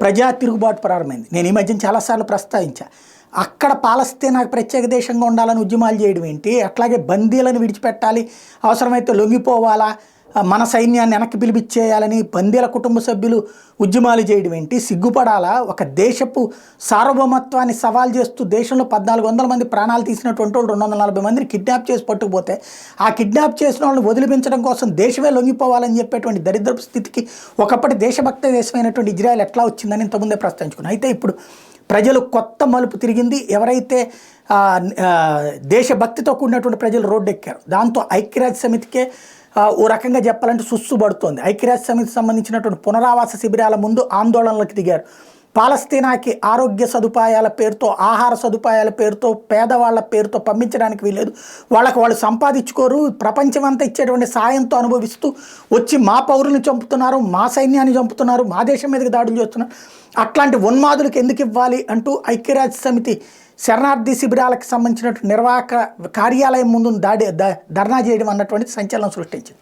ప్రజా తిరుగుబాటు ప్రారంభమైంది. నేను ఈ మధ్యన చాలాసార్లు ప్రస్తావించా. అక్కడ పాలస్తీనాకు ప్రత్యేక దేశంగా ఉండాలని ఉద్యమాలు చేయడం ఏంటి, అట్లాగే బందీలను విడిచిపెట్టాలి, అవసరమైతే లొంగిపోవాలా, మన సైన్యాన్ని వెనక్కి పిలిపించేయాలని బందీల కుటుంబ సభ్యులు ఉద్యమాలు చేయడం ఏంటి, సిగ్గుపడాలా? ఒక దేశపు సార్వభౌమత్వాన్ని సవాల్ చేస్తూ దేశంలో 1400 మంది ప్రాణాలు తీసినటువంటి వాళ్ళు 240 మందిని కిడ్నాప్ చేసి పట్టుకుపోతే ఆ కిడ్నాప్ చేసిన వాళ్ళని వదిలిపించడం కోసం దేశమే లొంగిపోవాలని చెప్పేటువంటి దరిద్రపు స్థితికి ఒకప్పటి దేశభక్త దేశమైనటువంటి ఇజ్రాయెల్ ఎట్లా వచ్చిందని ఇంతకుముందే ప్రస్తావించుకున్నాను. అయితే ఇప్పుడు ప్రజలు కొత్త మలుపు తిరిగింది. ఎవరైతే దేశభక్తితో కూడినటువంటి ప్రజలు రోడ్డు ఎక్కారు, దాంతో ఐక్యరాజ్య సమితికే ఓ రకంగా చెప్పాలంటే సుస్సుబడుతోంది. ఐక్యరాజ్య సమితికి సంబంధించినటువంటి పునరావాస శిబిరాల ముందు ఆందోళనలకు దిగారు. పాలస్తీనాకి ఆరోగ్య సదుపాయాల పేరుతో, ఆహార సదుపాయాల పేరుతో, పేదవాళ్ల పేరుతో పంపించడానికి వీల్లేదు, వాళ్ళు సంపాదించుకోరు, ప్రపంచమంతా ఇచ్చేటువంటి సాయంతో అనుభవిస్తూ వచ్చి మా పౌరులను చంపుతున్నారు, మా సైన్యాన్ని చంపుతున్నారు, మా దేశం మీదకి దాడులు చేస్తున్నారు, అట్లాంటి ఉన్మాదులకు ఎందుకు ఇవ్వాలి అంటూ ఐక్యరాజ్య సమితి శరణార్థి శిబిరాలకు సంబంధించినటువంటి నిర్వాహక కార్యాలయం ముందు ధర్నా చేయడం అన్నటువంటి సంచలనం సృష్టించింది.